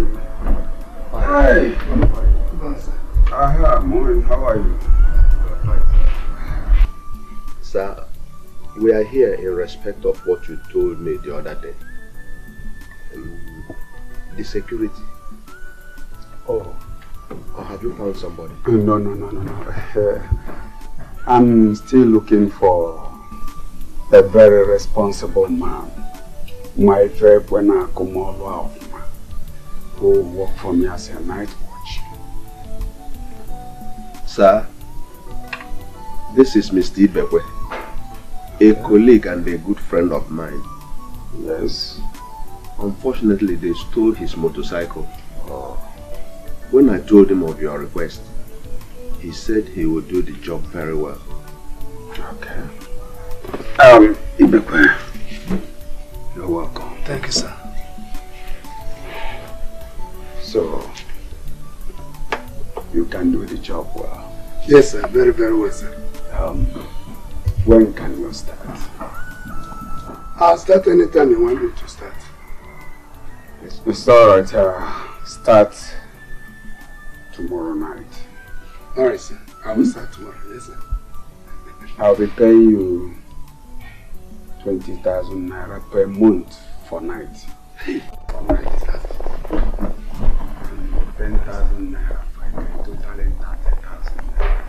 morning. Hi. Aha, morning. How are you? Sir, we are here in respect of what you told me the other day. The security. Oh. Or have you found somebody? No. I'm still looking for a very responsible man. My friend when I come all out, who will work for me as a night watch. Sir, this is Mr. Ibekwe, a colleague and a good friend of mine. Yes. Unfortunately, they stole his motorcycle. When I told him of your request, he said he would do the job very well. Okay. Ibekwe, you're welcome. Thank you, sir. So, you can do the job well. Yes, sir. Very, very well, sir. When can you start? I'll start anytime you want me to start. It's alright. Start tomorrow night. Alright, sir. I will start tomorrow. Yes, sir. I'll be paying you 20,000 naira per month for night. Hey, for night is that? 10,000 naira for a day, totaling 30,000 naira.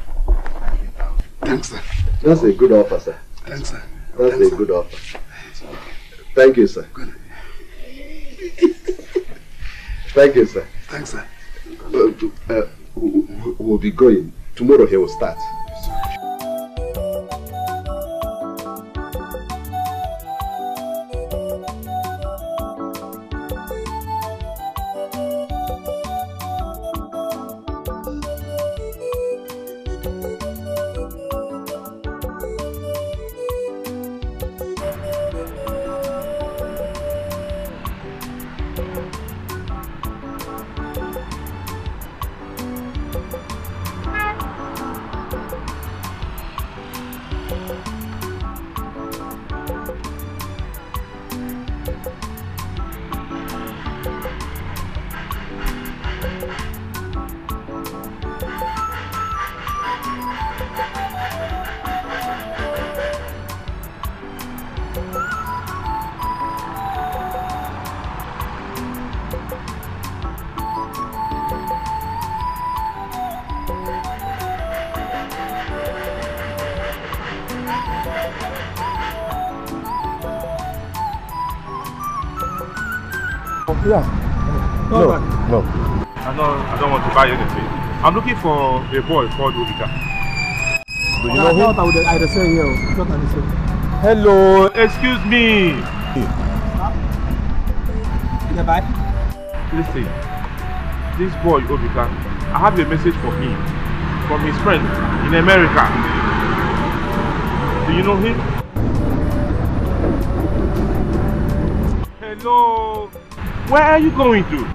90,000. Thanks, sir. That's a good offer, sir. Thanks, sir. That's a good offer. Thank you, sir. Good. Thank you, sir. Thanks, sir. We'll be going. Tomorrow he will start. Yeah. No. I don't want to buy anything. I'm looking for a boy called Dikeh. Do you know him? I would say here. Hello, excuse me. Yeah, bye. Listen, this boy Dikeh, I have a message for him from his friend in America. Do you know him? Hello. Where are you going to?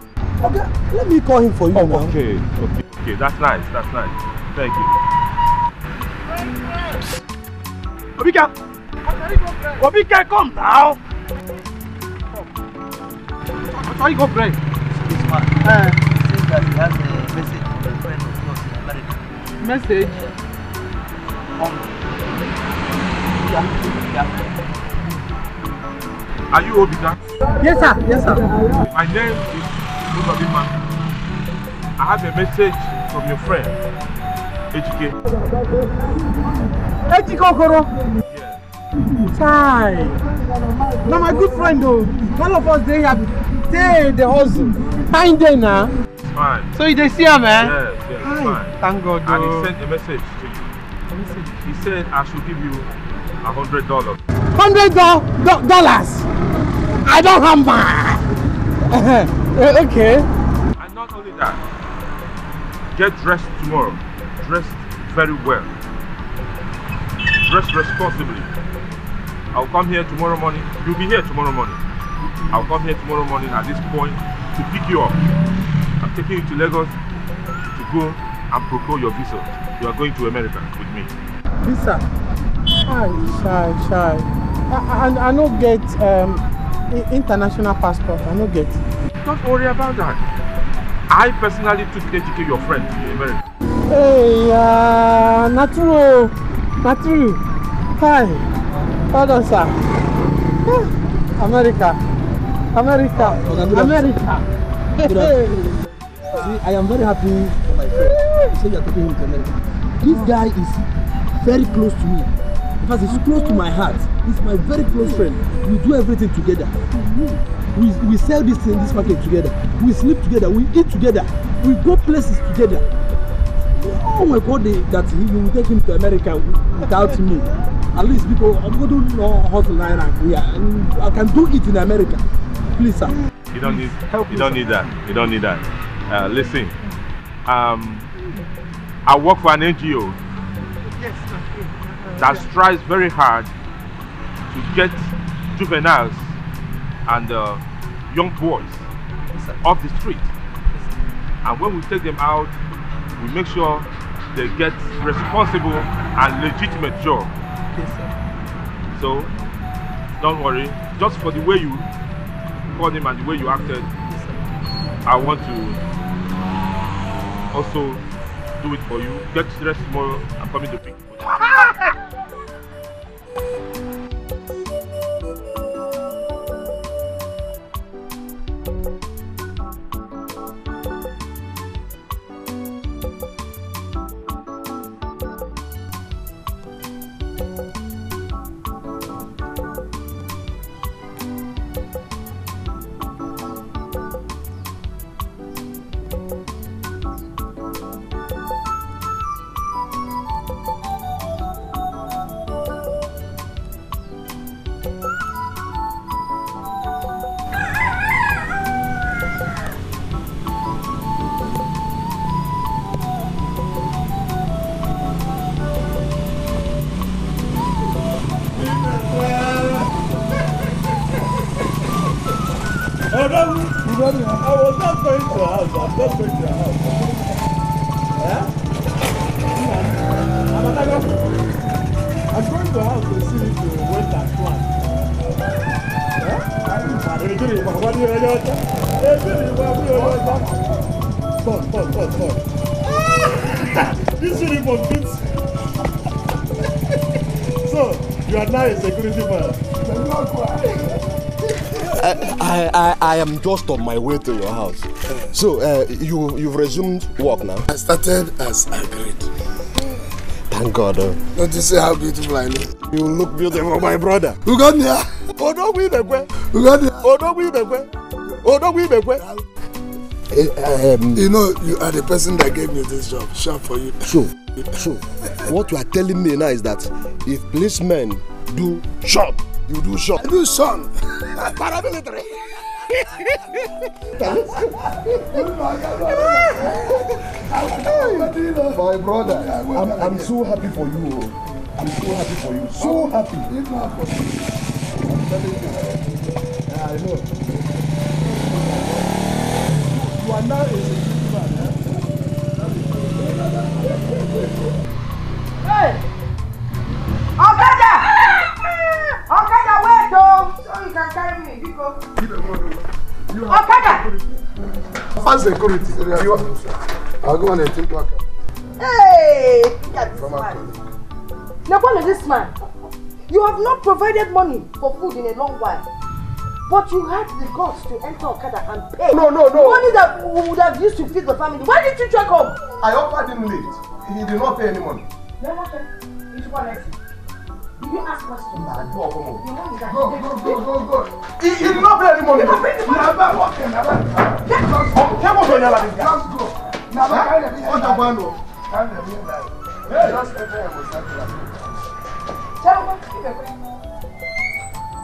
Okay, let me call him for you now. Okay, that's nice, Thank you. Obika, come now! Why you go pray? This man says that he has a message from a friend of yours in America. Message? Yeah. Are you Obika? Yes, sir. My name is Obika. I have a message from your friend, Dikeh. Okaro? Yes. Chai. Now my good friend though, all of us they have the hustle. Fine day now. It's fine. So you dey see him, man? Yes, it's fine. Thank God. And he sent a message to you. He said I should give you $100. $100? I don't have my. Okay. And not only that, get dressed tomorrow. Dressed very well. Dress responsibly. I'll come here tomorrow morning. You'll be here tomorrow morning. I'll come here tomorrow morning at this point to pick you up. I'm taking you to Lagos to go and procure your visa. You are going to America with me. Visa? Shy. I don't get international passport. I don't get. Don't worry about that. I personally took Dikeh, your friend, to America. Hey, not true. Not true. Hi. Hold on, sir. America. America. America. See, I am very happy for my friend. So you are taking him to America. This guy is very close to me. In fact, he's close to my heart. He's my very close friend. We do everything together. We sell this thing, this market together. We sleep together. We eat together. We go places together. Oh my God, that he will take him to America without me. At least because I'm going to know how to line up here. And I can do it in America. Please, sir. You don't need help. You don't need that. You don't need that. Listen. I work for an NGO that strives very hard to get juveniles and young boys off the street. And when we take them out, we make sure they get responsible and legitimate job. So don't worry. Just for the way you called him and the way you acted, I want to also do it for you. Get dressed tomorrow. I'm coming to pick you. I was not going to your house. I'm not going to your house. Yeah? I'm going to your house to see if you went and planned. Yeah? This uniform fits. So, you are now a security man. I am just on my way to your house. So, you've resumed work now? I started as agreed. Thank God. Don't you see how beautiful I look? You look beautiful, my brother. Who got there? Who got there? You know, you are the person that gave me this job. Sure for you. So, what you are telling me now is that if policemen do shop, you do shop. I do son. Paramilitary. My brother, I'm so happy for you. I'm so happy for you. So happy. Yeah, I know. You are now a security man, Hey! Okada! Okada, wait, though! So you can carry me. You go. Okada! Fast security. I'll go on and think back. Hey! Look at this man. Now, what is this man? You have not provided money for food in a long while. But you had the guts to enter Okada and pay. No. Money that we would have used to feed the family. Why did you check home? I offered him lift. He did not pay any money. Then what? Did you ask questions? Nah, go. Go. He did not pay any money. Just go.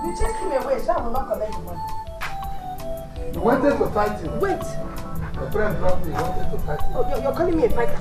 You chased him away, so I will not collect the money. You wanted to fight him. Wait. Your friend dropped me. You wanted to fight him. Oh, you're calling me a fighter.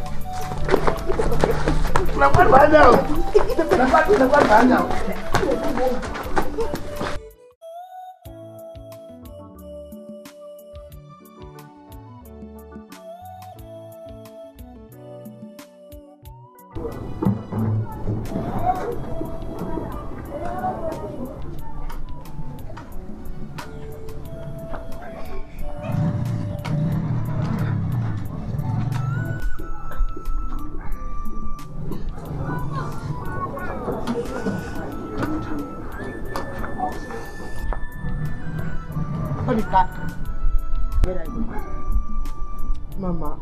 Mama,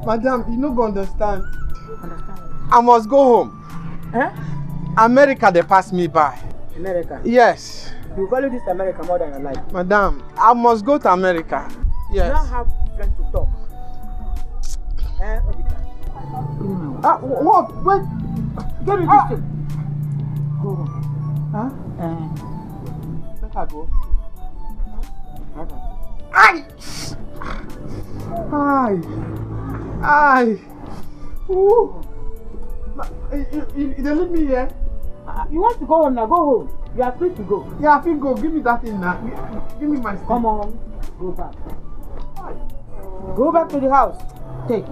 madam, you no go understand. I must go home. Eh? America, they pass me by. America? Yes. You value this America more than your life. Madam, I must go to America. Yes. You now have friends to talk. Eh? What? Wait. Give me this thing. Go home. Huh? Let her go. Aye! Aye! Ooh! You leave me here? You want to go home now? Go home. You are free to go. Yeah, I think go. Give me that thing now. Give me my stick. Come on. Go back. Go back to the house. Take.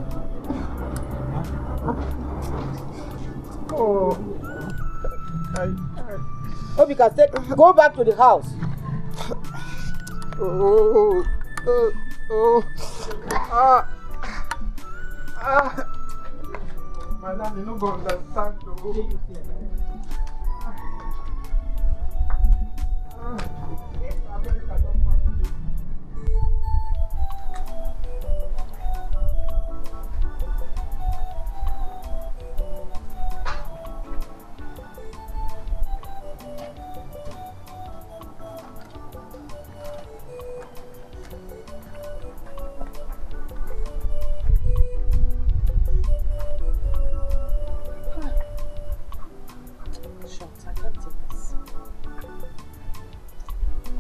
Oh. Obika said, go back to the house. Madam, you no go understand though.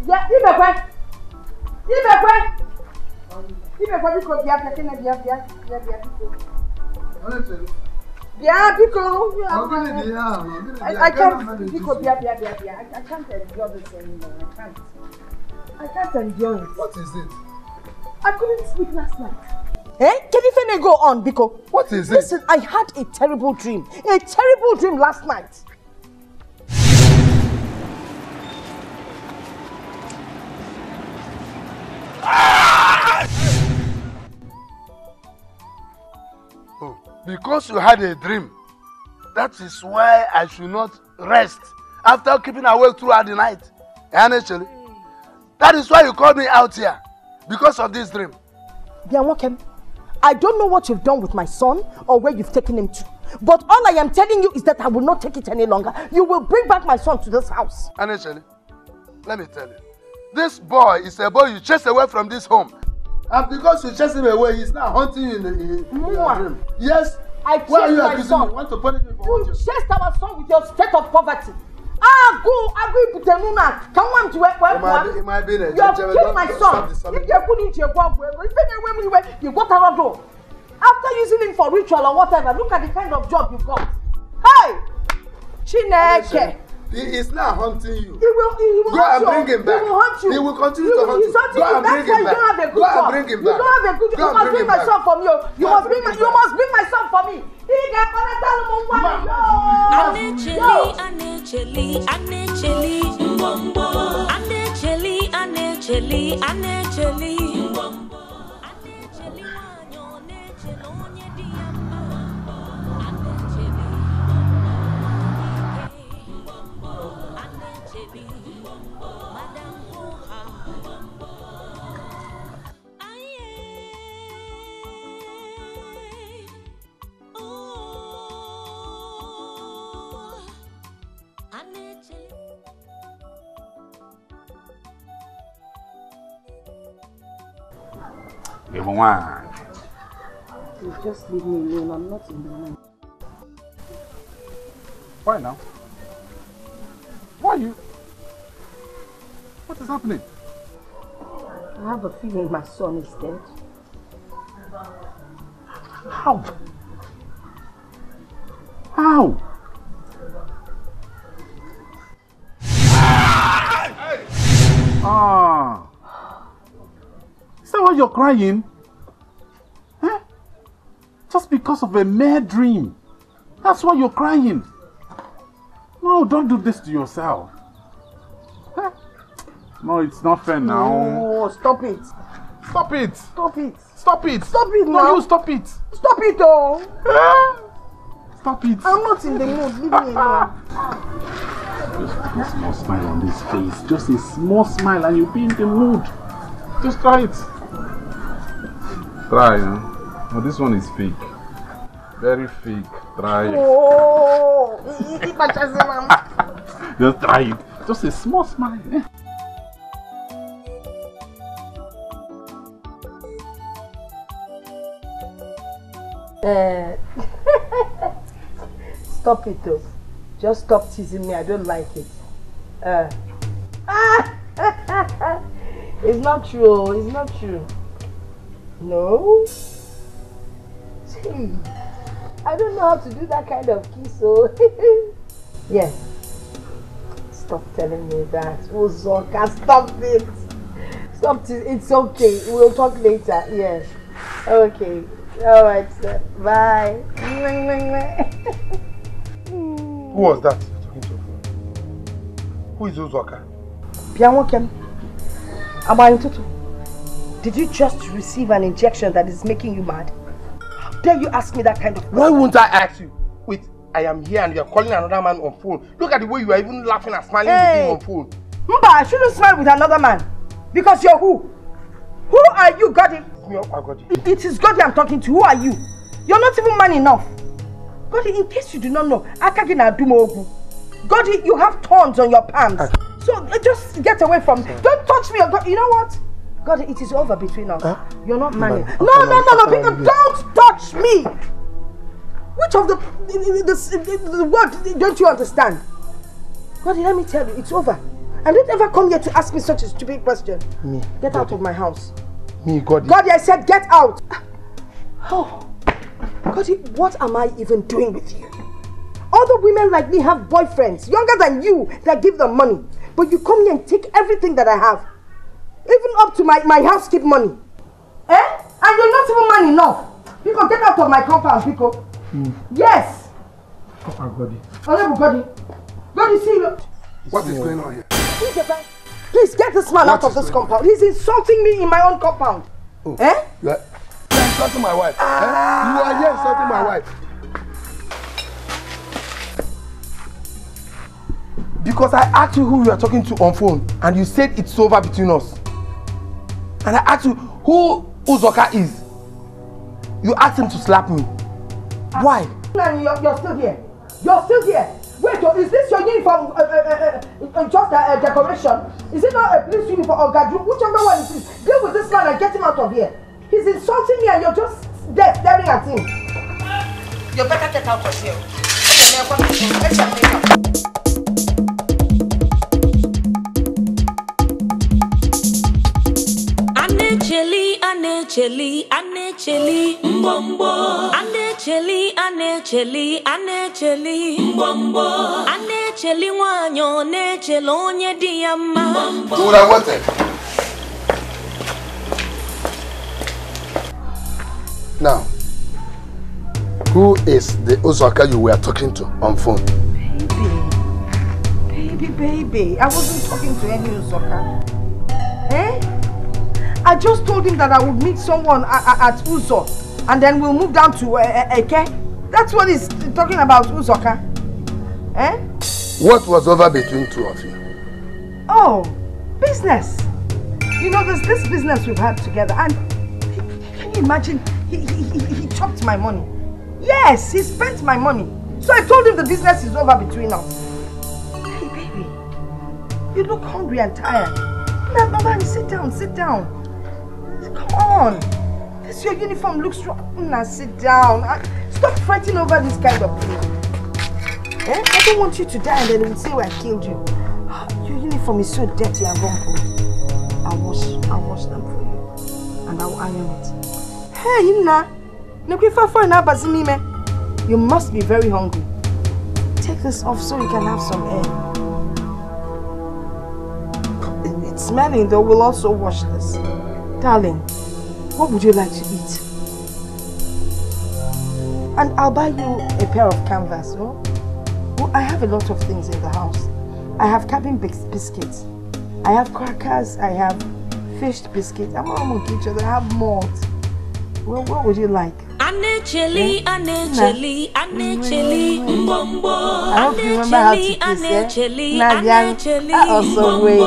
Yeah, Ibekwe, biko bia pekene bia. Yeah, biko. I can't. Biko bia. I can't endure this anymore. I can't endure it. What is it? I couldn't sleep last night. Eh? Can you finna go on, Biko? What is it? Listen, I had a terrible dream. A terrible dream last night. Oh, because you had a dream. That is why I should not rest after keeping awake throughout the night. Actually, that is why you called me out here. Because of this dream. Bianwokem, I don't know what you've done with my son or where you've taken him to. But all I am telling you is that I will not take it any longer. You will bring back my son to this house. Actually, let me tell you. This boy is a boy you chased away from this home. And because you chased him away, he's now haunting you in the dream. Yes. I chased my son. You want to punish me for what you chased our son with your state of poverty. Go put the nuna. Come on to work. It might be you have killed my son. If you couldn't you got another door. After using him for ritual or whatever, look at the kind of job you got. Hey! Chineke! He is now hunting you. He will go and bring him back. He will hunt you. He will continue to hunt you. Go and bring him back. Go and bring him back. You don't have a good job. You must bring my son for me. You must bring my son for me. You just leave me alone. I'm not in the mood. Why now? Why you? What is happening? I have a feeling my son is dead. How? How? Ah. Is that why you're crying? Huh? Just because of a mere dream. That's why you're crying. No, don't do this to yourself. Huh? No, it's not fair now. No, stop it. Stop it. Stop it. Stop it. Stop it now. No, you stop it. Stop it, oh. Stop it. I'm not in the mood. Leave me alone. Just put a small smile on this face. Just a small smile and you'll be in the mood. Just try it. Try, huh? Oh, this one is fake. Very fake. Try it. Oh, just try it. Just a small smile. Stop it though. Just stop teasing me. I don't like it. It's not true. It's not true. No. See, I don't know how to do that kind of kiss. So yes. Stop telling me that. Uzoka, stop it. Stop it. It's okay. We'll talk later. Yes. Okay. All right, sir. Bye. Who was that you're talking to? Who is Uzoka? Pianwokem. About Ntutu. Did you just receive an injection that is making you mad? How dare you ask me that kind of question? Why won't I ask you? Wait, I am here and you're calling another man on phone. Look at the way you are even laughing and smiling with him on phone. Mba, I shouldn't smile with another man. Because you're who? Who are you, Godi? It is Godi I'm talking to. Who are you? You're not even man enough. Godi, in case you do not know, Akagina Dumogu. Godi, you have thorns on your palms. So just get away from me. Don't touch me. You know what? Godi, it is over between us. You're not man enough. No, don't touch me. Which of the word don't you understand? Godi, let me tell you, it's over. And don't ever come here to ask me such a stupid question. Me. Get out of my house. Me, Godi. Godi, I said get out. Oh, Godi, what am I even doing with you? Other women like me have boyfriends younger than you that give them money. But you come here and take everything that I have. Even up to my housekeep money. Eh? And you're not even man enough. Pico, get out of my compound, Pico. Yes. Papa, Godi. Godi. Godi, see you. What is going on here? Please get this man out of this compound. He's insulting me in my own compound. Oh. Eh? You're insulting my wife. You are here insulting my wife. Because I asked you who you are talking to on phone and you said it's over between us. And I asked you who Uzoka is. You asked him to slap me. Why? And you're still here. You're still here. Wait, is this your uniform just a decoration? Is it not a police uniform or gadru? Whichever one it is, deal with this man and get him out of here. He's insulting me and you're just there staring at him. You better get out of here. Anecheli, mbombo. Anecheli, mbombo. Anecheli wanyo, nechelonye diamma. You would have wanted. Now, who is the Uzoka you were talking to on phone? Baby. I wasn't talking to any Uzoka. Eh? I just told him that I would meet someone at Uzo and then we'll move down to Eke. That's what he's talking about, Uzoka. Eh? What was over between two of you? Oh, business. You know, there's this business we've had together and can you imagine, he chopped my money. Yes, he spent my money. So I told him the business is over between us. Hey, baby, you look hungry and tired. Mama, sit down. Come on. This your uniform looks wrong. Now sit down. Stop fighting over this kind of thing. Eh? I don't want you to die and then we'll say I killed you. Your uniform is so dirty and rumpled. I'll wash them for you. And I'll iron it. Hey, you must be very hungry. Take this off so you can have some air. It's smelling though. We'll also wash this. Darling, what would you like to eat? And I'll buy you a pair of canvas. Oh? Well, I have a lot of things in the house. I have cabin biscuits. I have crackers. I have fish biscuits. I'm among each other. I have malt. Well, what would you like? Anecheli, mbombo. I hope you remember how to kiss, Anecheli, I also wait.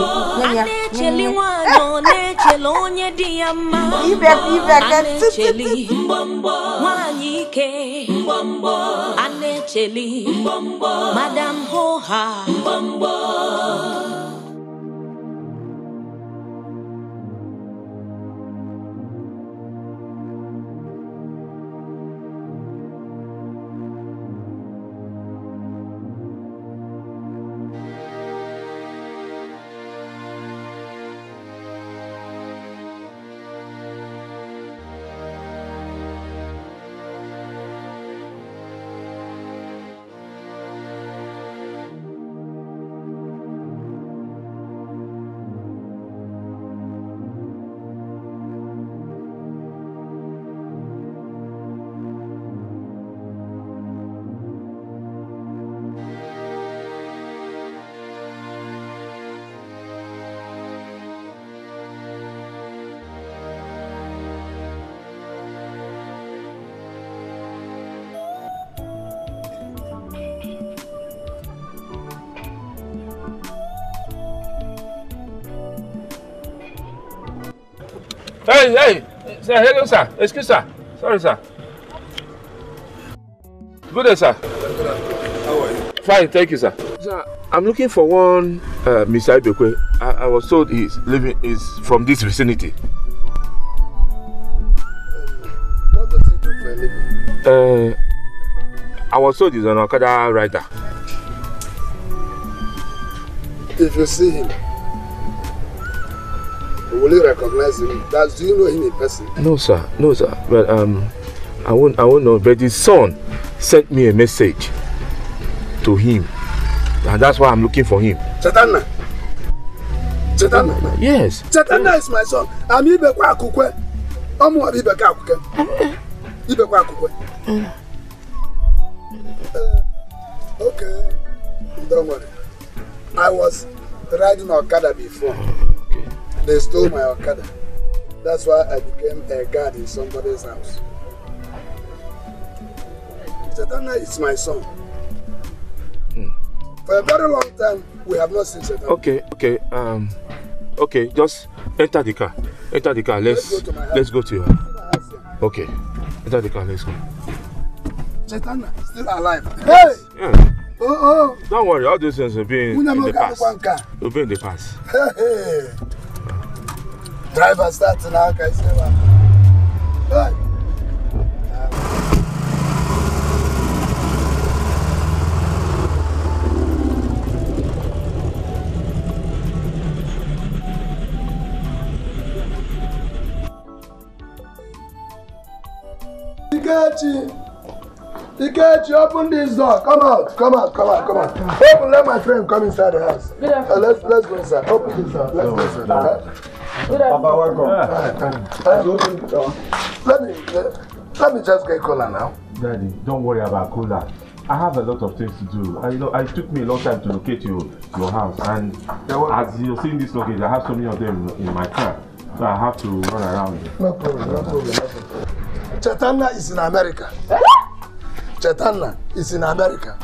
Anecheli wanyo nechelo onye di ya mma. Anecheli wanyike. Anecheli Madam Hoha. Hey, sir, hello, sir. Excuse, sir. Sorry, sir. Good day, sir. How are you? Fine, thank you, sir. Sir, I'm looking for one Mr. Ibekwe. I was told he's from this vicinity. What does he do for a living? I was told he's an Okada rider. If you see him, will you recognize him? Do you know him in person? No, sir. No, sir. But I won't know. But his son sent me a message to him, and that's why I'm looking for him. Chetana. Yes. Chetana is my son. I'm Ibekwa Akukwe. I'm Ibekwa Akukwe. Ibekwa Akukwe. Okay. Don't worry. I was riding Okada before. They stole my Okada. That's why I became a guard in somebody's house. Chetana is my son. For a very long time, we have not seen Chetana. Okay. Just enter the car. Enter the car. Let's go to your house. Okay. Enter the car. Let's go. Chetana, still alive. Hey! Yeah. Oh. Don't worry. All those things will be in the past. Will be in the past. Hey. Driver starts now, can you say that? Hey. Dikeh, open this door. Come out. Open, let my friend come inside the house. Let's go inside. Open this door. Let's go inside. Papa, welcome. Let me just get cola now. Daddy, don't worry about cola. I have a lot of things to do. It took me a long time to locate your house, and as you're seeing this location, I have so many of them in my car, so I have to run around. No problem. Chetana is in America. Chetana is in America.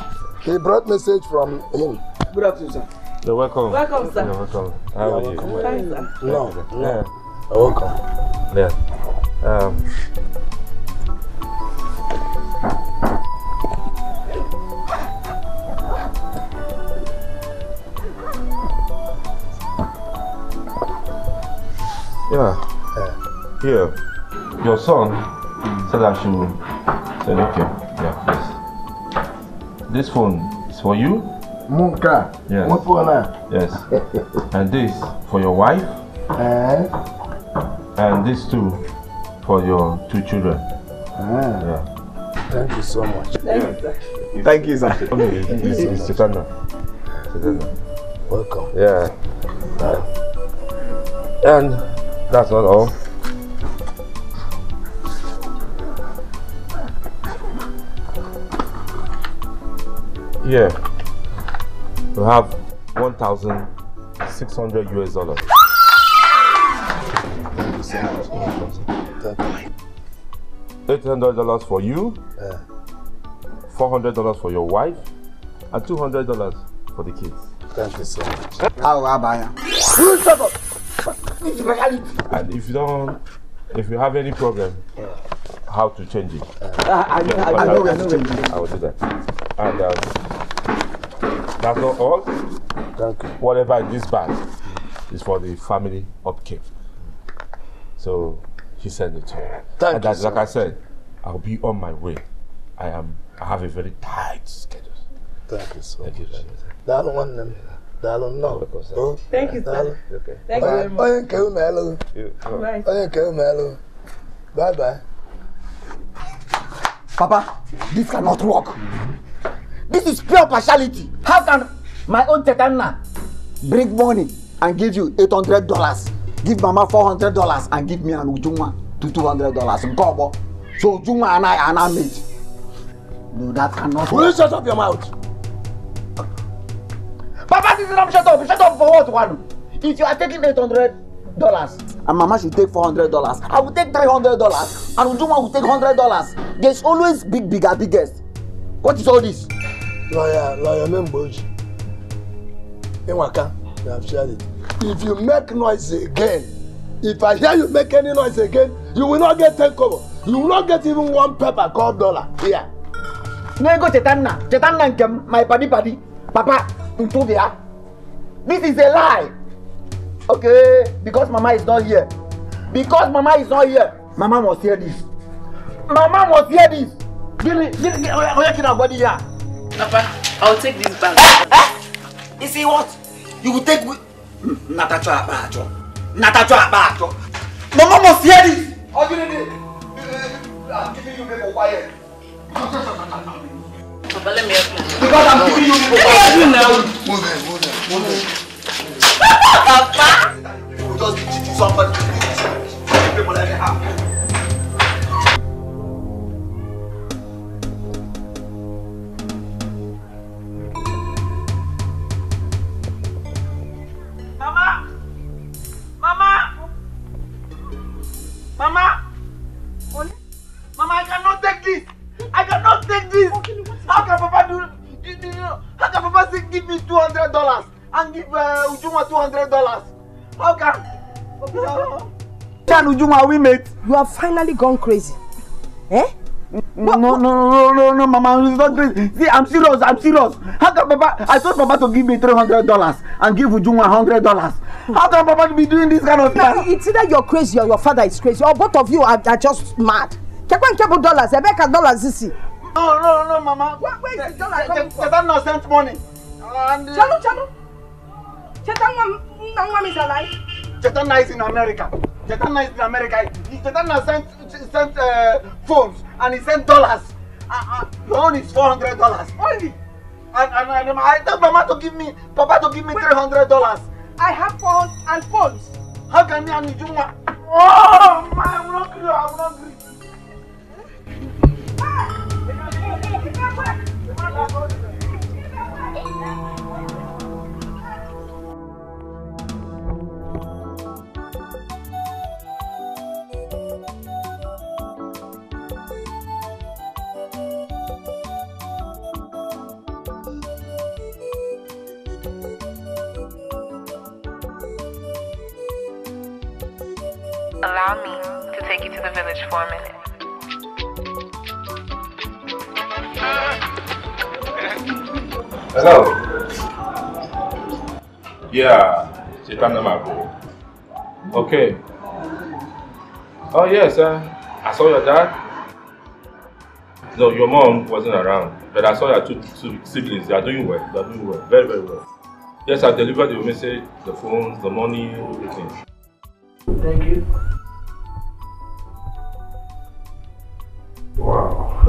He brought message from him. Good afternoon, sir. You're welcome. Welcome, sir. You're welcome. How are you? Hi, sir. No. Yeah. You're welcome. Yeah. Here, your son said I should say, okay, yeah, please. This phone is for you. Munka. Yes. What for now? Yes. And this for your wife. And this too for your 2 children. Yeah. Thank you so much. Thank you, sir. It's Chetana. Welcome. Yeah. And that's not all. Yeah. We have $1,600 US. Thank you so much. $800 for you, $400 for your wife, and $200 for the kids. Thank you so much. How about you? Shut up! This is speciality. And if you have any problem, how to change it? I know where to change it. I will do that. And that's not all. Thank you. Whatever in this bag is for the family upkeep. So he sent it to me. Thank you, like I said, I'll be on my way. I have a very tight schedule. Thank you so much. Thank you. Thank you, sir. Okay. Thank you very much. Bye bye. Papa, this cannot work. This is pure partiality. How can my own Tetana bring money and give you $800, give Mama $400, and give me an Ujuma $200 in Kobo? So Ujuma and I are not mate. No, that cannot work. Will you shut up your mouth? Papa, this is not shut up. Shut up for what one? If you are taking $800 and Mama should take $400, I will take $300 and Ujuma will take $100. There's always biggest. What is all this? Lawyer Memboji. Inwaka, you have shared it. If you make noise again, if I hear you make any noise again, you will not get 10 kobo. You will not get even one pepper called dollar. Here. No, go Chetana and my paddy. Papa, Ntubia. This is a lie. Okay, because Mama is not here. Mama must hear this. Give me your body here. Papa, I'll take this bag. You see what? You will take Natacha Abacho. Mama must hear this. I'm giving you people quiet. Papa, let me help you. Because I'm giving you people quiet. Move it. Papa! You will just be teaching somebody to do this. People let me have. Mama, I cannot take this. How can Papa how can Papa say give me $200 and give Ujuma $200? How can? Ujuma, we mate. You have finally gone crazy. Eh? No, Mama, it's not crazy. See, I'm serious. How can Papa? I told Papa to give me $300 and give Ujuma $100. How can Papa be doing this kind of thing? No, it's either you're crazy or your father is crazy, or both of you are just mad. $dollars, $100. No, Mama. Where is the dollar coming from? Chetana sent money. Chalo. Chetana is alive. Chetana is in America. Chetana sent phones and he sent dollars. Your own is $400 only. And I told Papa to give me $300. I have phones and phones. How can me and Ujuma? Oh, man, I will not agree. Allow me to take you to the village for a minute. Hello. Yeah, Chitana Mago. Okay. Oh yes, I saw your dad. No, your mom wasn't around, but I saw your two siblings. They are doing well. Very, very well. Yes, I delivered your message, the phones, the money, everything. Thank you. Wow.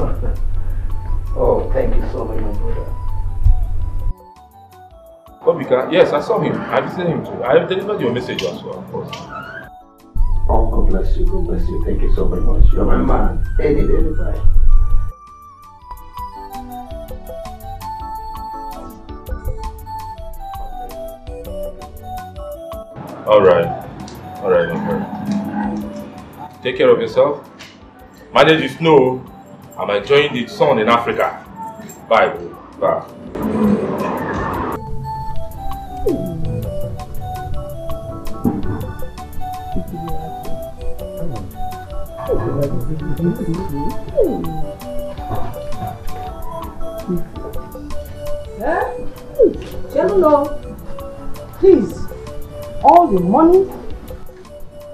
Oh, thank you so much, my brother. Obika, yes, I saw him. I visited him too. I delivered your message as well, of course. Oh, God bless you. Thank you so very much. You're my man. Any day, anytime. Alright, my friend. Take care of yourself. Manage the snow. I'm enjoying the sun in Africa. Bye, bro. Bye. Please, all the money,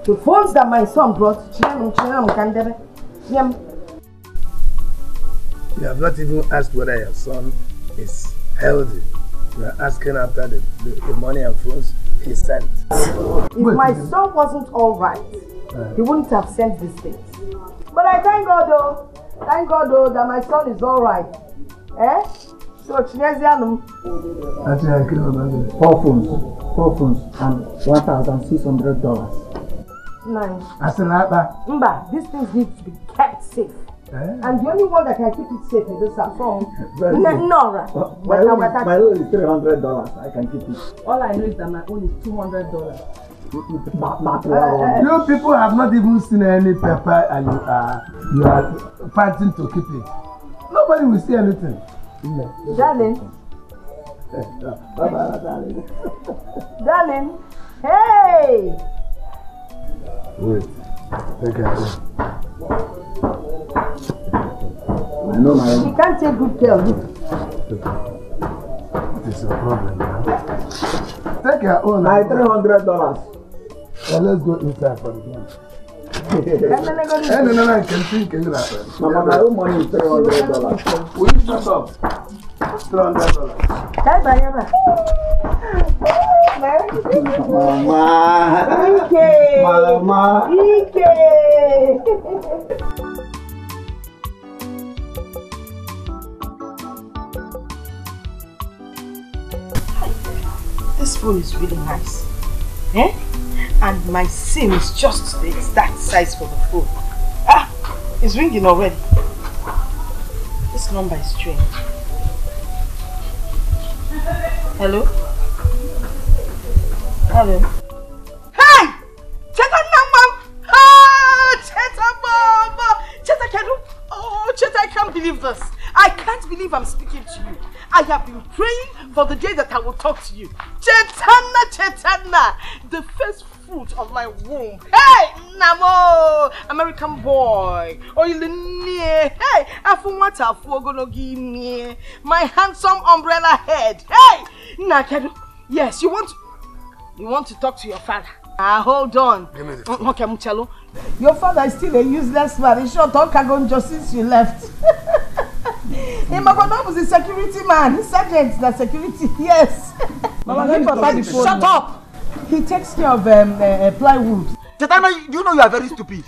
the phones that my son brought, You have not even asked whether your son is healthy. You are asking after the money and phones he sent. If my son wasn't alright, he wouldn't have sent these things. But I thank God though, that my son is alright. Eh? So, Four phones and $1,600. Nice. Mba, these things need to be kept safe. And the only one that can keep it safe is this phone. Nora. My own is $300. I can keep it. All I know is that my own is $200. You people have not even seen any paper and you are fighting to keep it. Nobody will see anything. Darling. Darling. Darling. Hey! Wait. Take care. I know my own. She can't take good care of you. What is your problem now? Take your own. My $300. Well, let's go inside for the game. Mama, my own money is $300. Will you shut up? $300. Mama. This phone is really nice. Eh? And my SIM is just the exact size for the phone. Ah! It's ringing already. This number is strange. Hello? Hello? Hey! Cheta Namam! Ah! Cheta Mama! Cheta Kedu! Oh, Cheta, I can't believe this. I can't believe I'm speaking to you. I have been praying for the day that I will talk to you. Chetana, the first fruit of my womb. Hey, Namo, American boy. Oh, you near. Hey, Afunwata gonna give me my handsome umbrella head. Hey, Nakedu. Yes, you want to talk to your father. Hold on. Give me the phone. Okay, Muchalo. Your father is still a useless man. He shot on Kagon just since you left. Imagono was a security man. Sergeant, the security. Yes. Mama, shut up. He takes care of plywood. Chetana, you know you are very stupid.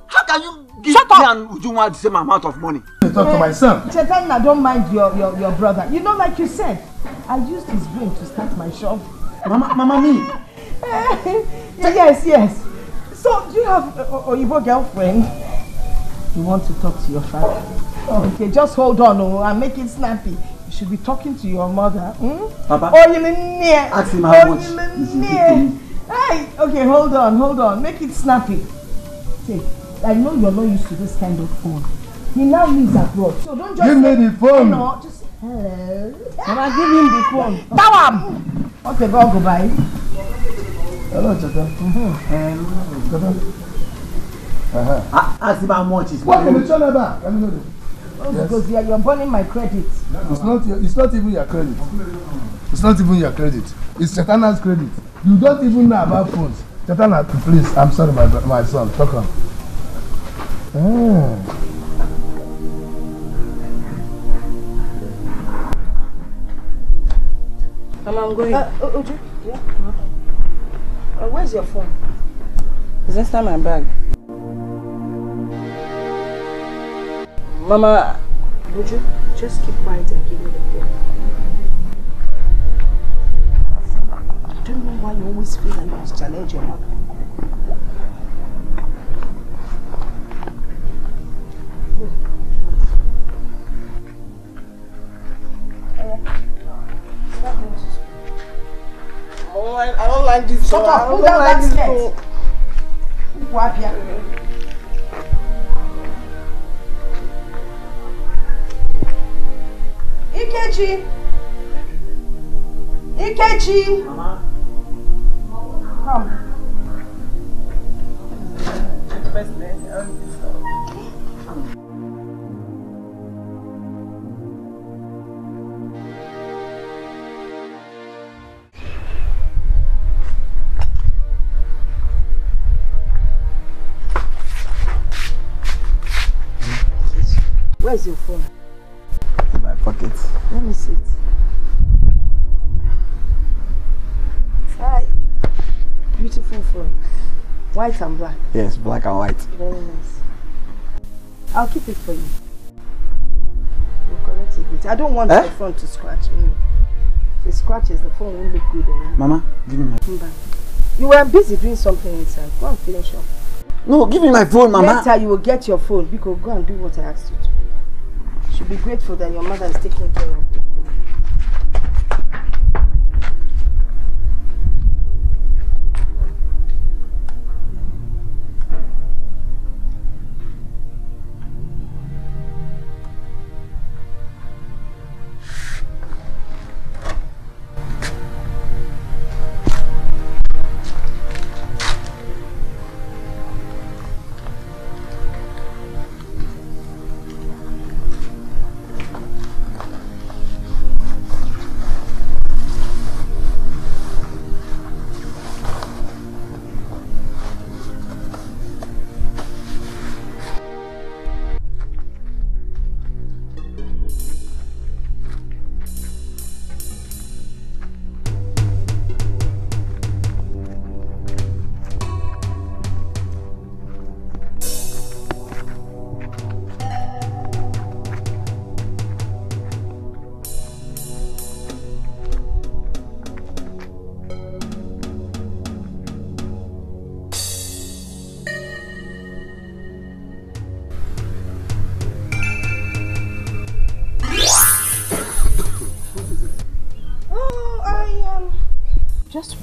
How can you give me and Ujunwa the same amount of money? Talk to my son. Chetana, don't mind your brother. You know, like you said, I used his brain to start my shop. Mama, me. Yes. So, do you have a Oyibo girlfriend? You want to talk to your father? Okay, just hold on and make it snappy. You should be talking to your mother. Papa, ask him how much. Hey, okay, hold on. Make it snappy. See, I know you're not used to this kind of phone. He now lives abroad, so don't just give me the phone. No, just hello. Mama, give him the phone. Tawam. Okay, go bye. Hello, Cheta. Ask him how much is. What can you tell me about? Because you're burning my credit. It's not even your credit. It's not even your credit. It's Chetana's credit. You don't even know about phones. Chetana, please, I'm sorry, my son. Talk on. Mama, I'm going. Uju? Yeah? Where's your phone? It's inside my bag. Mama, would you just keep quiet and give me the phone? I don't know why you always feel like you must challenge your mother. Oh, I don't like this. Shut up, pull down that skirt. Ikechi! Mama. Come. Where's your phone? In my pocket. Let me see it. Hi. Beautiful phone. White and black. Yes, black and white. Very nice. I'll keep it for you. We'll correct it. I don't want the phone to scratch. If it scratches, the phone won't look good anymore. Mama, give me my phone. You were busy doing something inside. Go and finish up. No, give me my phone, Mama. Later you will get your phone. Because go and do what I asked you to do. You should be grateful that your mother is taking care of you.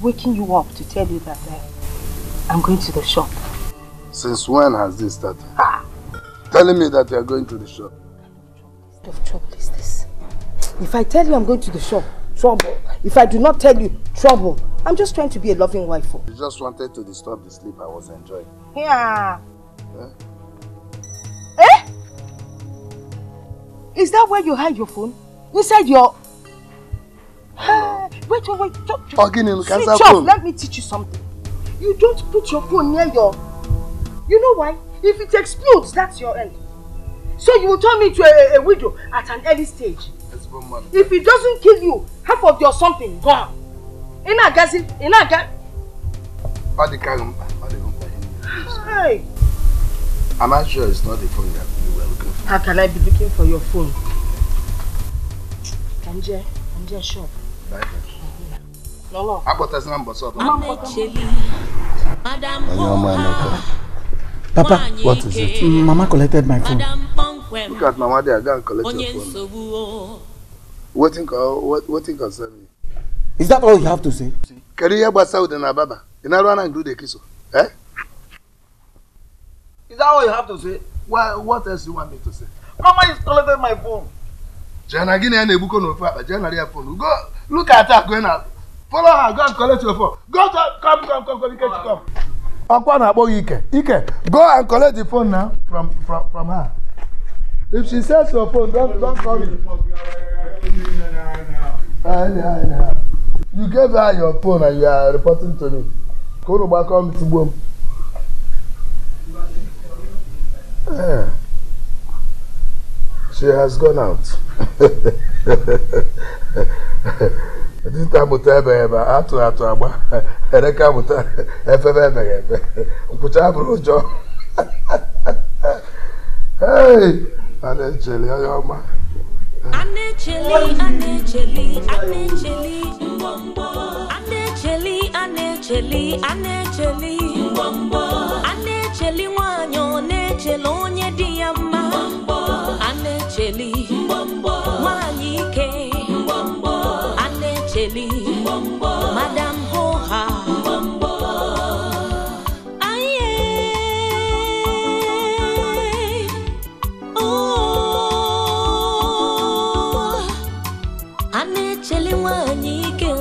Waking you up to tell you that I'm going to the shop. Since when has this started? Telling me that you are going to the shop. What kind of trouble is this? If I tell you I'm going to the shop, trouble. If I do not tell you, trouble. I'm just trying to be a loving wife. You just wanted to disturb the sleep I was enjoying. Yeah. Eh? Is that where you hide your phone? Inside your... Wait. Switch off. Let me teach you something. You don't put your phone near your... You know why? If it explodes, that's your end. So you will turn me into a widow at an early stage. If it doesn't kill you, half of your something gone. Hi. I'm not sure it's not the phone that you were looking for. How can I be looking for your phone? Anje shop. No. Papa, what is it? Mama collected my phone. Look at Mama there, go and collect your phone. Waiting concerning me. Is that all you have to say? Can you hear about Saudi and Ababa? You know run and do the kiss. Eh? Is that all you have to say? What else do you want me to say? Mama is collected my phone. Jana Guinea and Ebuko no father, Jana phone. Go look at her going out. Follow her, go and collect your phone. Go to come, come. Ike, go and collect the phone now from her. If she says your phone, don't call me. You gave her your phone and you are reporting to me. Go back home to boom. She has gone out. This time atu agba ereka muta efebe nkucha brojo. Hey, anecheli ayoma. Anecheli wanyo necheli onye di ya mma. Anecheli wanyike. Anecheli Madam Hoha. Aye. Oh. Anecheli wanyike.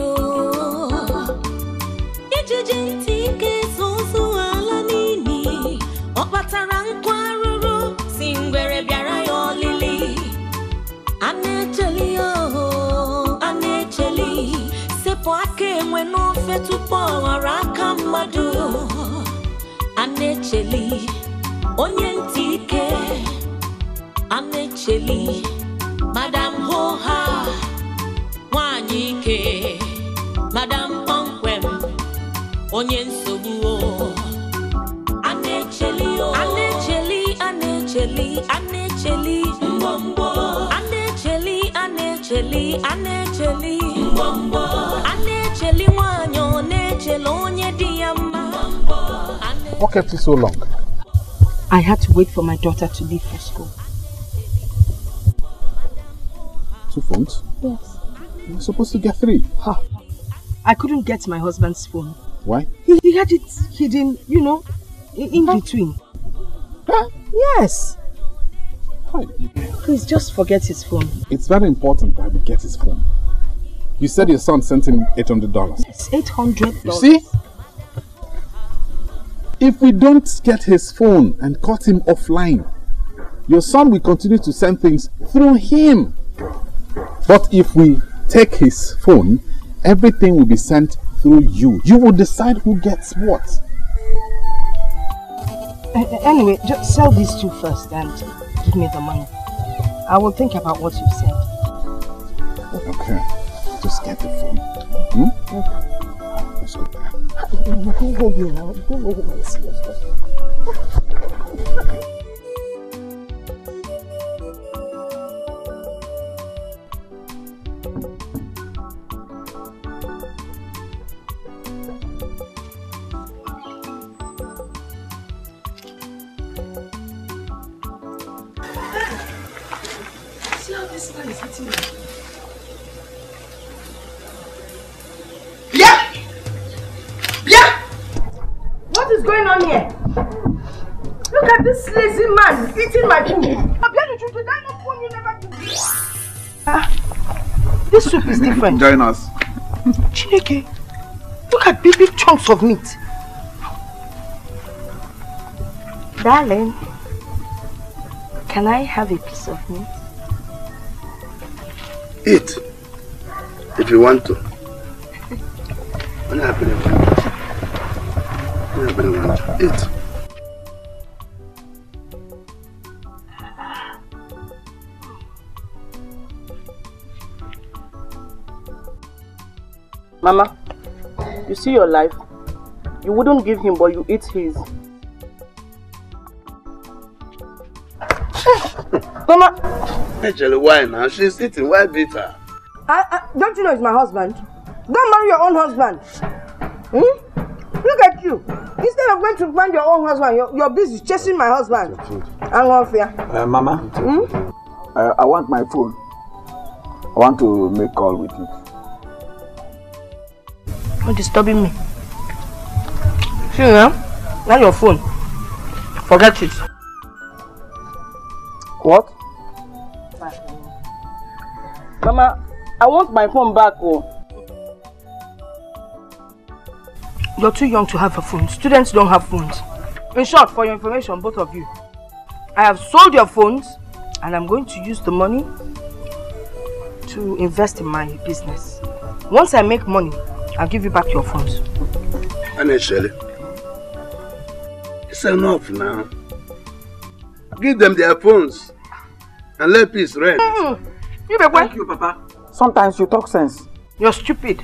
Ijijintike soso ala nini. Opatara nkwaruru singwere biara yo lili. Anecheli sepo ake mweno fetu po waraka madu. Anecheli onye ntike. Anecheli, Madam Hoha, Wanyike, Madam Ponkwem, Onyen Sobuo. Anecheli, Anecheli, Anecheli, Anecheli, Mbombo. Anecheli, Anecheli, Anecheli, Mbombo. Anecheli, Wanyo, Nechelonye Diama. What kept you so long? I had to wait for my daughter to leave for school. 2 phones? Yes. You're supposed to get 3. Huh. I couldn't get my husband's phone. Why? He had it hidden, you know, in between. Huh? Yes. Please just forget his phone. It's very important that we get his phone. You said your son sent him $800. It's $800. You see? If we don't get his phone and cut him offline, your son will continue to send things through him. But if we take his phone, everything will be sent through you. You will decide who gets what. Anyway, just sell these 2 first and give me the money. I will think about what you've said. Okay. Just get the phone. Let's go back. Don't hold me now. Don't hold my serious. See how this man is hitting me? What is going on here? Look at this lazy man eating my food. This soup is different. Join us. Chineke, look at big chunks of meat. Darling, can I have a piece of meat? Eat. If you want to. What happened? Eat. Mama, you see your life? You wouldn't give him, but you eat his. Mama! Actually, why now? She's eating. Why beat her? Don't you know it's my husband? Don't marry your own husband. Look at you. Instead of going to find your own husband, you're busy chasing my husband. I'm off here. Mama, I want my phone. I want to make call with you. You're disturbing me. See now? Not your phone. Forget it. What? Mama, I want my phone back. Oh. You're too young to have a phone. Students don't have phones. In short, for your information, both of you, I have sold your phones and I'm going to use the money to invest in my business. Once I make money, I'll give you back your phones. Initially, it's enough now. Give them their phones and let peace reign. Thank you, Papa. Sometimes you talk sense. You're stupid.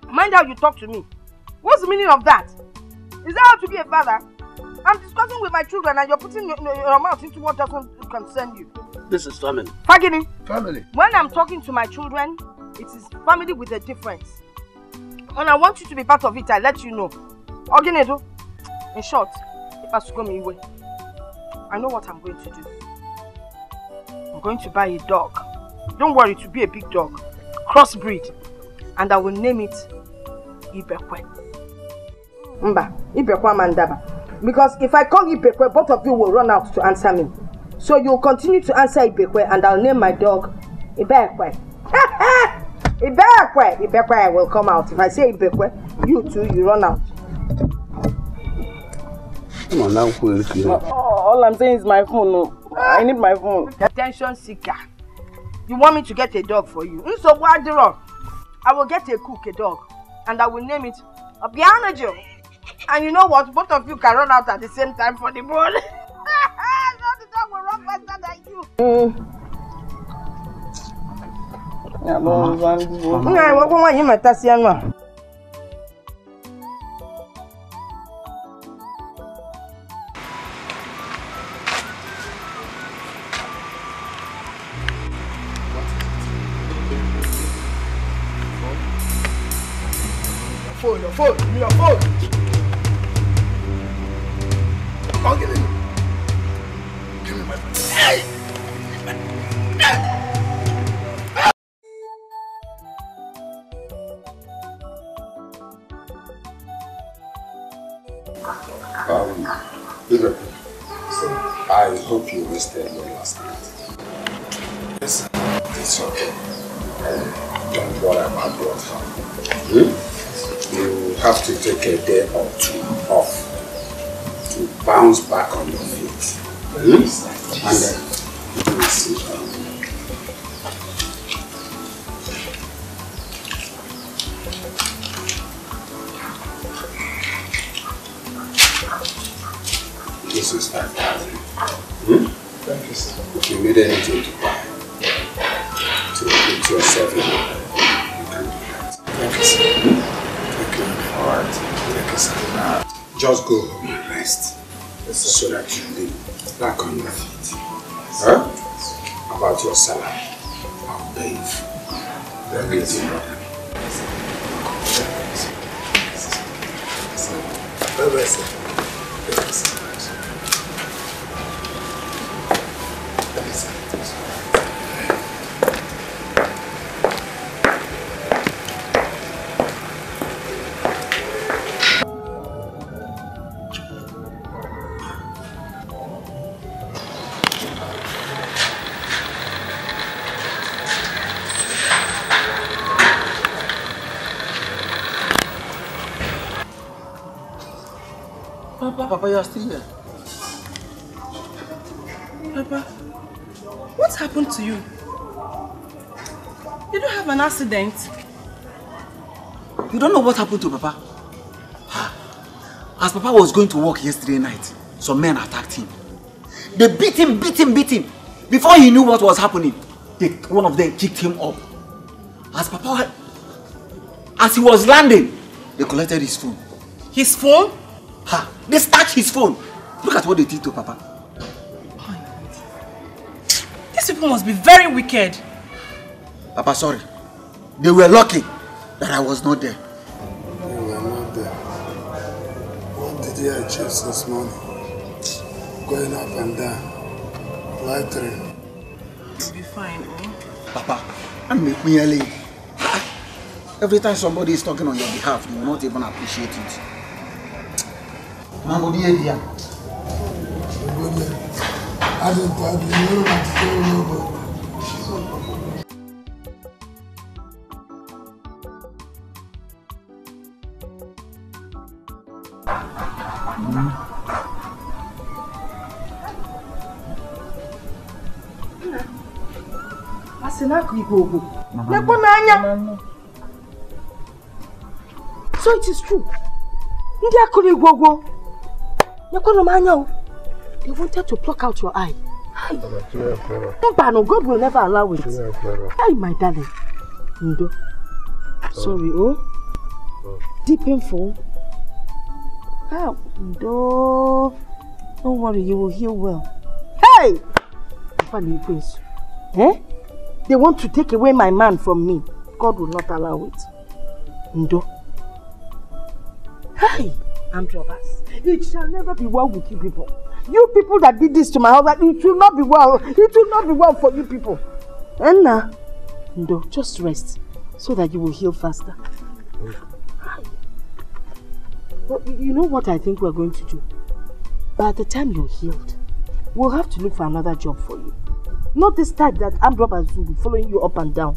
Mind how you talk to me. What's the meaning of that? Is that how to be a father? I'm discussing with my children and you're putting your mouth into what doesn't concern you. This is family. Fagini. Family. When I'm talking to my children, it is family with a difference. When I want you to be part of it, I let you know. Oginedo. In short, if I go my way, I know what I'm going to do. I'm going to buy a dog. Don't worry, to be a big dog. Crossbreed. And I will name it Ibekwe. Mba, Ibekwe Mandaba. Because if I call Ibekwe, both of you will run out to answer me. So you'll continue to answer Ibekwe and I'll name my dog Ibekwe. Ibekwe! Ibekwe will come out. If I say Ibekwe, you too, you run out. Come on now, all I'm saying is my phone. No. I need my phone. Attention seeker. You want me to get a dog for you? So what do wrong? I will get a dog, and I will name it Obianojo. And you know what? Both of you can run out at the same time for the ball. Not the dog Your phone, give me your phone. Come give me my phone. Hey! Ebere, I hope you rested well last night. Yes, it's okay. Don't worry about what happened. You have to take a day or two off to bounce back on your feet. And then you will see. This is 5,000. Thank you, sir. If you need anything to buy, to put yourself in, you can do that. Thank you, sir. Alright. Thank you, sir. Just go home and rest. Yes, so that you be back on your feet. Huh? About your salary, I'll pay you. Everything. Bye-bye, sir. Papa, you are still here. Papa, what happened to you? You don't have an accident? You don't know what happened to Papa? As Papa was going to work yesterday night, some men attacked him. They beat him. Before he knew what was happening, one of them kicked him up. As he was landing, they collected his phone. His phone? They snatched his phone. Look at what they did to Papa. These people must be very wicked. Papa, sorry. They were lucky that I was not there. You were not there. What did you achieve since morning? Going up and down. Lightering. You'll be fine, oh? Papa, and make me early. Every time somebody is talking on your behalf, you will not even appreciate it. Mambo die dia. So it is true. They wanted to pluck out your eye. God will never allow it. Hey, my darling. Ndo. Sorry, oh. Deep painful. Ndo. Don't worry, you will heal well. Hey! They want to take away my man from me. God will not allow it. Ndo. Hey! Androbas, it shall never be well with you people. You people that did this to my husband, it will not be well. It will not be well for you people. And now, Ndo, just rest so that you will heal faster. But you know what I think we're going to do? By the time you're healed, we'll have to look for another job for you. Not this type that Androbas will be following you up and down.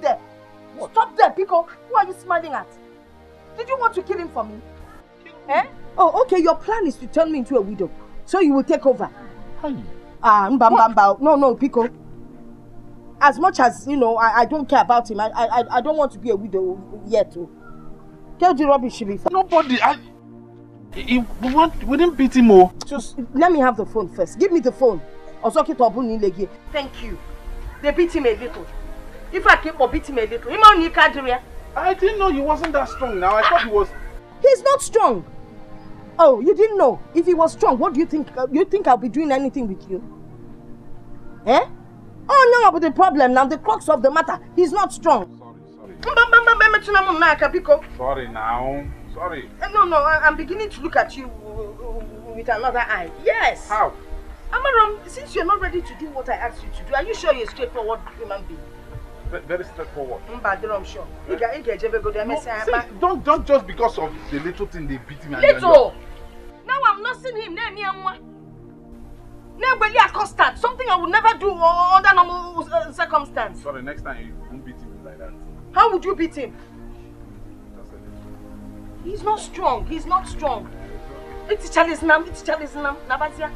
There. Stop there, Pico. Who are you smiling at? Did you want to kill him for me? Oh, okay. Your plan is to turn me into a widow So you will take over. No, Pico. As much as, you know, I don't care about him, I don't want to be a widow yet. Tell the rubbish, Shirifa. Nobody, we didn't beat him more. Just let me have the phone first. Give me the phone. Thank you. They beat him a little. If I keep beat him a little, I didn't know he wasn't that strong now. I thought he was. He's not strong. Oh, you didn't know? If he was strong, what do you think? You think I'll be doing anything with you? Eh? Oh no, but the problem now, the crux of the matter, he's not strong. Sorry now. Sorry. No, I'm beginning to look at you with another eye. Yes. How? Amaram, since you're not ready to do what I asked you to do, are you sure you're a straightforward human being? Very straightforward. I'm sure. No, don't just because of the little thing they beat me. Little! Now I'm not seeing him. Something I would never do under normal circumstance. Sorry, next time you won't beat him like that. How would you beat him? He's not strong. He's not strong. It's Chalisnam. Nabazia.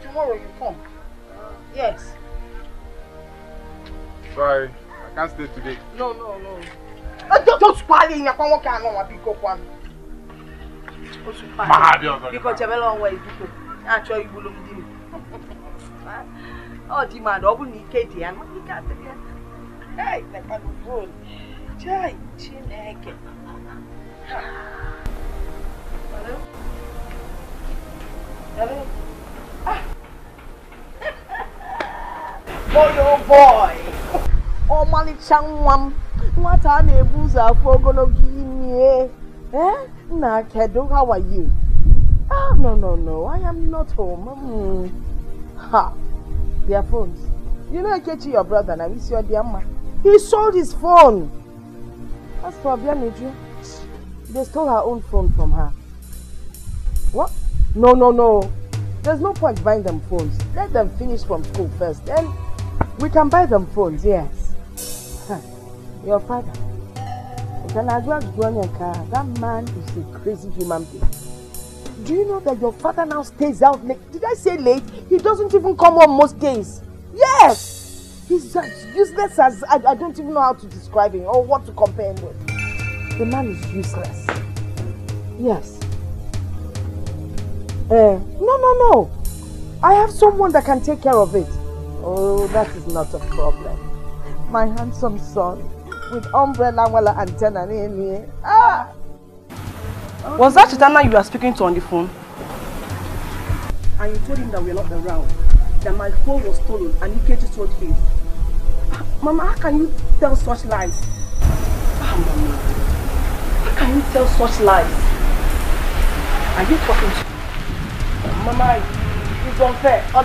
Tomorrow you come. Yes. Sorry, I can't stay today. No. Don't spoil it. Because you're long way. Actually, you will do. Oh, demand. I will need Katie and you got to get. Hey, the kind of food. Chai, chin egg. Hello? Boy. Oh, Mali Changwam. What are the booze are for gonna give me? Eh? Nah, Kedo, how are you? Oh, no. I am not home. Ha. Their phones. You know, I catch your brother now. He's your dear man. He sold his phone. That's problem, they stole her own phone from her. What? No. There's no point buying them phones. Let them finish from school first. Then we can buy them phones, yes. Huh. Your father. That man is a crazy human being. Do you know that your father now stays out late? Did I say late? He doesn't even come home most days. Yes! He's as useless as I don't even know how to describe him or what to compare him with. The man is useless. Yes. No. I have someone that can take care of it. Oh, that is not a problem. My handsome son with umbrella antenna in here. Ah! Was that Chitana you were speaking to on the phone? And you told him that we're not around, that my phone was stolen and Ikechi told him. Mama, how can you tell such lies? Mama, how can you tell such lies? Are you talking to Mama, it's unfair. Are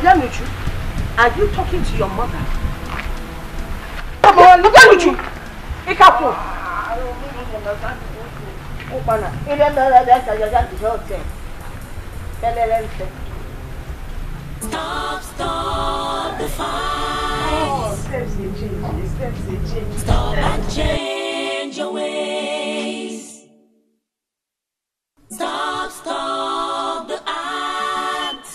you talking to your mother? Mama, look at you. Be careful. Stop the fight. Stop and change your ways. Stop the act.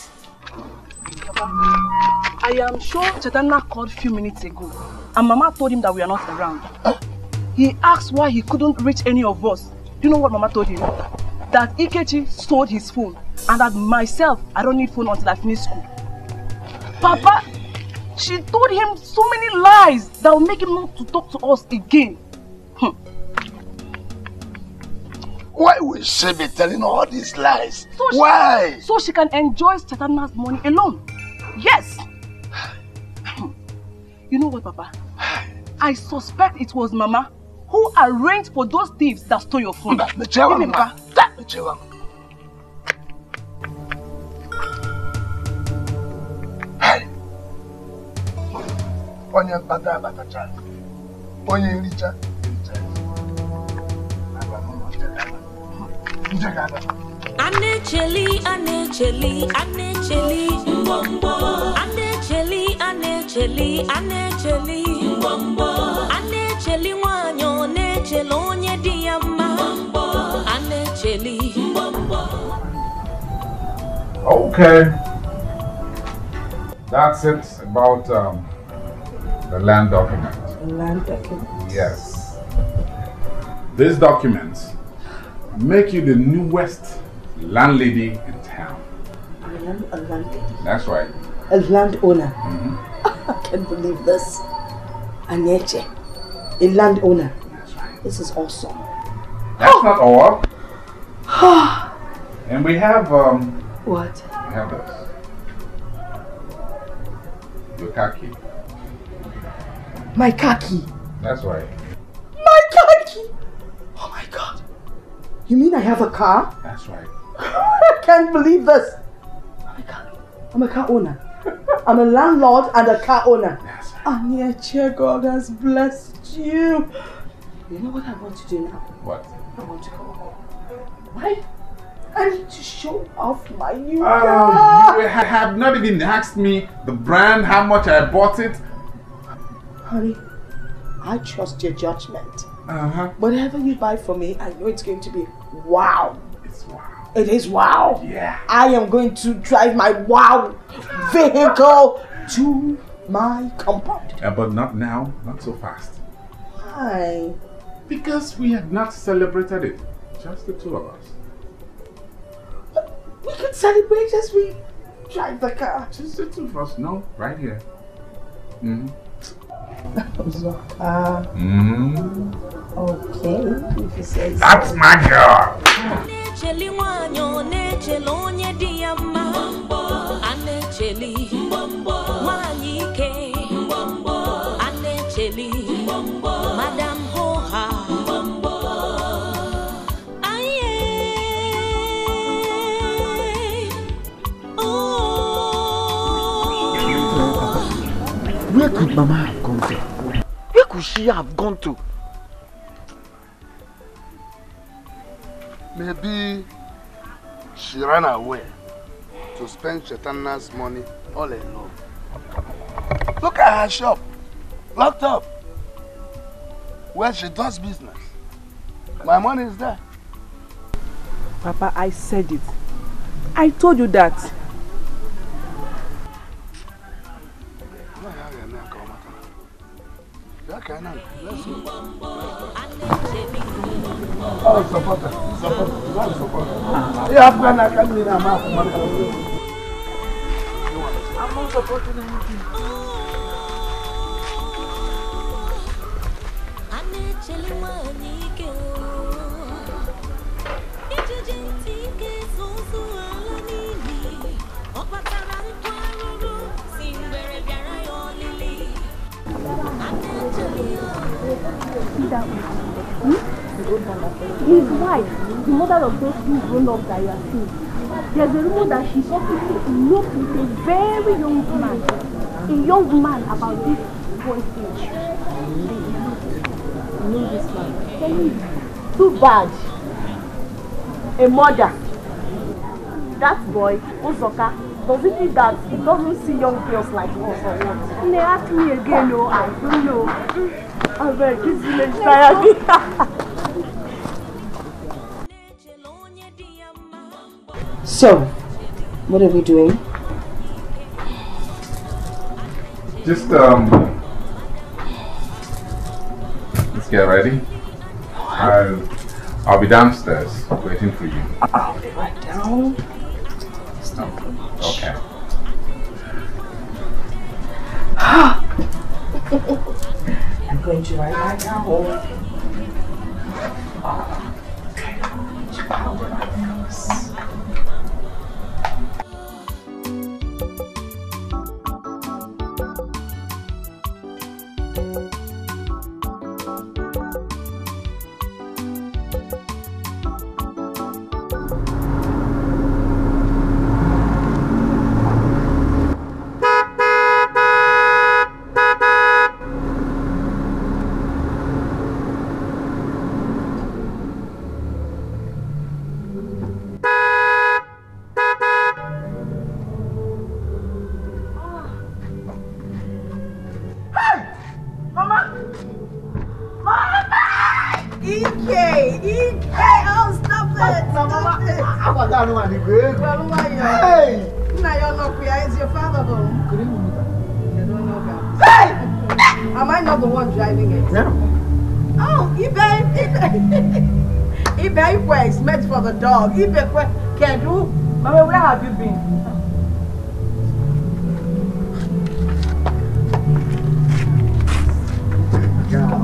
I am sure Chetana called a few minutes ago and Mama told him that we are not around. He asked why he couldn't reach any of us. Do you know what Mama told him? That Ikechi sold his phone and that myself, I don't need phone until I finish school. Papa, she told him so many lies that will make him not to talk to us again. Why will she be telling all these lies? Why? So she can enjoy Chetana's money alone. Yes. You know what, Papa? I suspect it was Mama who arranged for those thieves that stole your phone. Give me, Papa. Onye mkpata abatacha, onye nricha, Anecheli, mbombo. Anecheli, mbombo. Anecheli wanyo, necheli onye diyama. Mbombo. Anecheli, mbombo. Okay. That's it about the land document. Land document? Yes. These documents make you the newest landlady in town. I am a landlady. That's right. A landowner. I can't believe this. Aneche, a landowner. That's right. This is awesome. That's not all. And we have What? we have this. Your car key. My car key. That's right. My car key. Oh my God. You mean I have a car? That's right. I can't believe this. Oh my God. I'm a car owner. I'm a landlord and a car owner. That's right. Aneche, God has blessed you. You know what I want to do now? What? I want to go home. Right? I need to show off my new car. You have not even asked me the brand, how much I bought it. Honey, I trust your judgment. Uh-huh. Whatever you buy for me, I know it's going to be wow. It's wow. It is wow. Yeah. I am going to drive my wow vehicle to my compound. But not now, not so fast. Why? Because we have not celebrated it. Just the two of us. We could celebrate as we drive the car. Just the two of us. No, right here. Okay, if you say so. That's my girl. Where could Mama have gone to? Where could she have gone to? Maybe she ran away to spend Chetana's money all alone. Look at her shop, locked up, where she does business. My money is there. Papa, I said it. I told you that. Let's go. Oh, supporter. Yeah, I'm not supporting anything. See that one? His wife, the mother of those two grown-ups that you are seeing, there's a rumor that she's also eloped with a very young man about this boy's age. I know this man. Too bad. A mother. That boy, Osoka, does it mean that he doesn't see young girls like us or what? And they ask me again, no, I don't know. I beg, this village tired me. So, what are we doing? Just let's get ready. I'll be downstairs waiting for you. I'll be right down. Okay. I'm going to write right now. Hey! Hey! Am I not the one driving it? Yeah. Oh, Ebere is meant for the dog. Ebere, Kedu. Mama, where have you been? Come.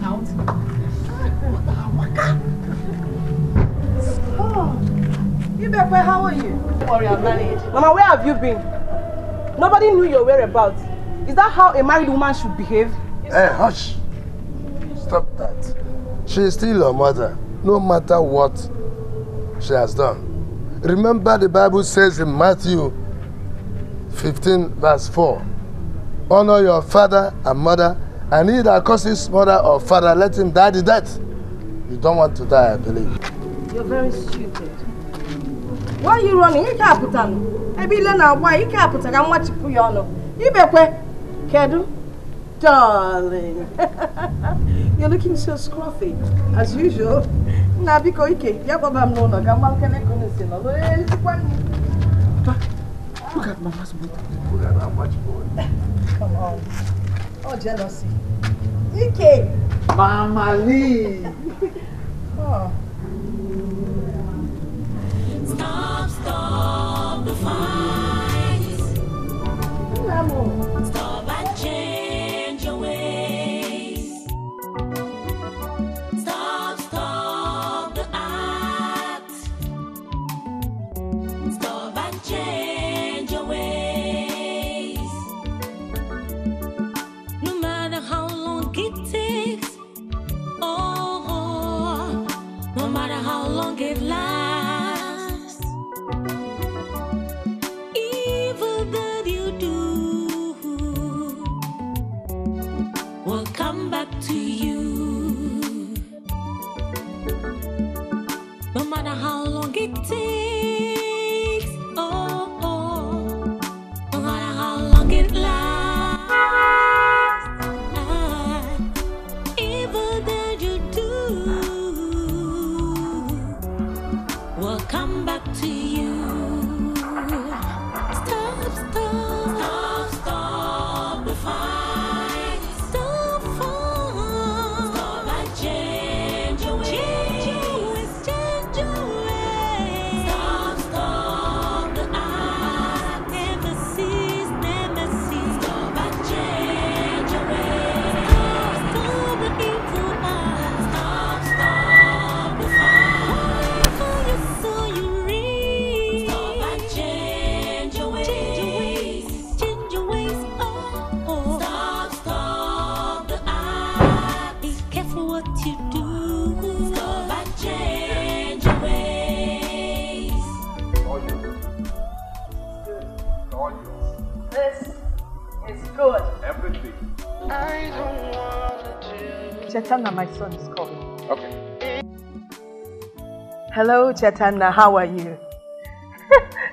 Out. Oh, Ebere, how are you? Don't worry, I'm married. Mama, where have you been? Nobody knew your whereabouts. Is that how a married woman should behave? Hey, hush. Stop that. She is still your mother, no matter what she has done. Remember the Bible says in Matthew 15 verse 4, honor your father and mother, and he that curses mother or father, let him die the death. You don't want to die, I believe. You're very stupid. Why are you running? You can't put on. Why you can't put on? I'm watching for you. Ebere, Kedu, darling. You're looking so scruffy, as usual. Now, because you can't, you're going to know. Look at Mama's boot. Look at how much more. Come on. Oh, jealousy. Ike. Mama Lee. Oh. Stop the fight. Stop and change your ways. Stop the act. Stop and change your ways. No matter how long it takes, no matter how long it lasts, evil that you do will come back to you. No matter how long it takes, no matter how long it lasts, evil that you do will come back to you. Stop the fight. Stop and change your ways. Change your ways. Stop the act. Never cease. Stop and change your ways. Stop the evil act. Stop the fight. For you so you reap. Stop and change your ways. Change your ways. Stop the act. Be careful what you do. Stop and change your ways. This is good. Everything. I don't want to. Chetana, my son is calling. Okay. Hello, Chetana, how are you?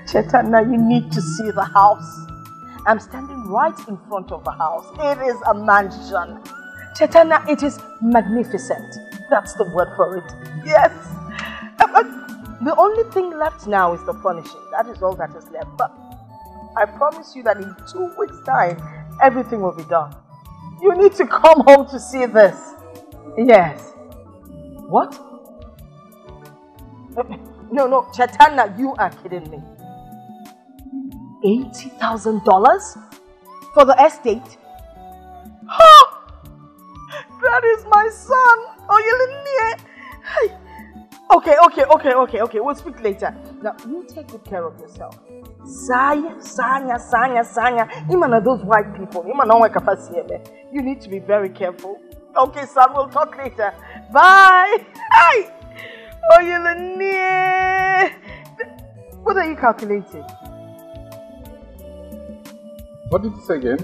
Chetana, you need to see the house. I'm standing right in front of the house. It is a mansion. Chetana, it is magnificent. That's the word for it. Yes. But the only thing left now is the furnishing. That is all that is left. But I promise you that in 2 weeks' time, everything will be done. You need to come home to see this. Yes. What? No, Chetana, you are kidding me. $80,000 for the estate? Oh, that is my son. Okay. We'll speak later. Now, you take good care of yourself. Sanya. Even those white people. You need to be very careful. Okay, son, we'll talk later. Bye. Hi. What are you calculating? What did you say again?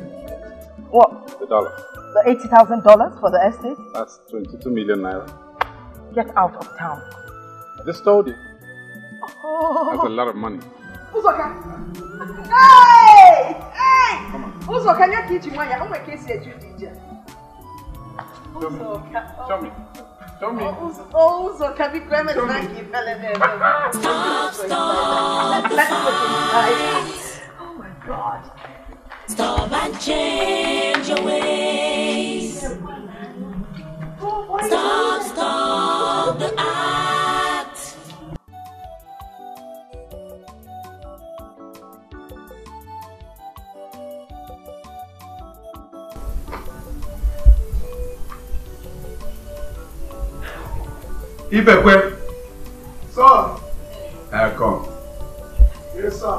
What? The dollar. The $80,000 for the estate? That's 22 million naira. Get out of town. I just told you. Oh. That's a lot of money. Uzoka! Hey! Come on. Uzoka, you're teaching me. I'm going to kiss you. Show me. Tommy. Oh, so can we grab it back? Stop. Let's put it inside. Oh my God. Stop and change your ways. Stop the act. Ibekwe. Sir. Come. Yes, sir.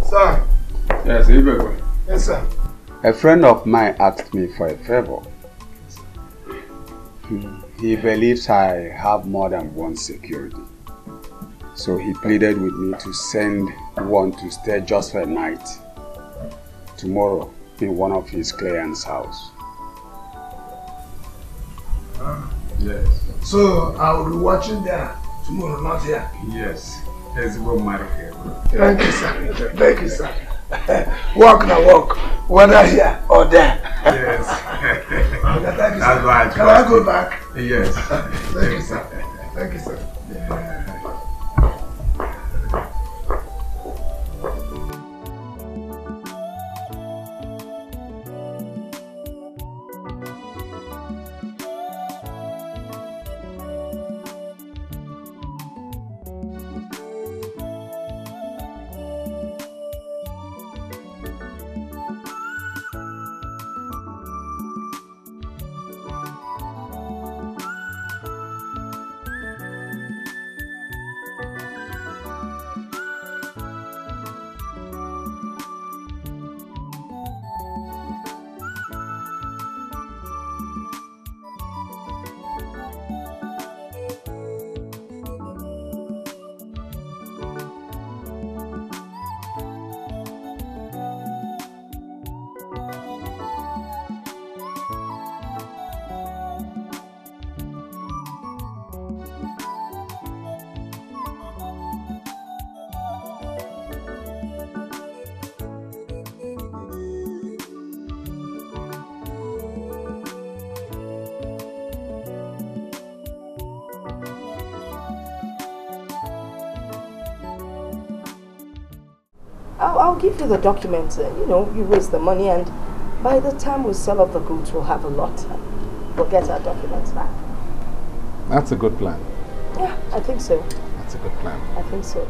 Sir. Yes, Ibekwe. Yes, sir. A friend of mine asked me for a favor. He believes I have more than one security. So he pleaded with me to send one to stay just for a night tomorrow in one of his clients' house. Yes. So I will be watching there tomorrow, not here. Yes. Let's go marry him. Thank you, sir. Thank you, sir. Walk now, walk. Whether here or there. Yes. Thank you, That's sir. why Can I go back? Yes. Thank you, sir. Thank you, sir. I'll give you the documents. You know, you raise the money, and by the time we sell off the goods, we'll have a lot. We'll get our documents back. That's a good plan. Yeah, I think so. That's a good plan. I think so.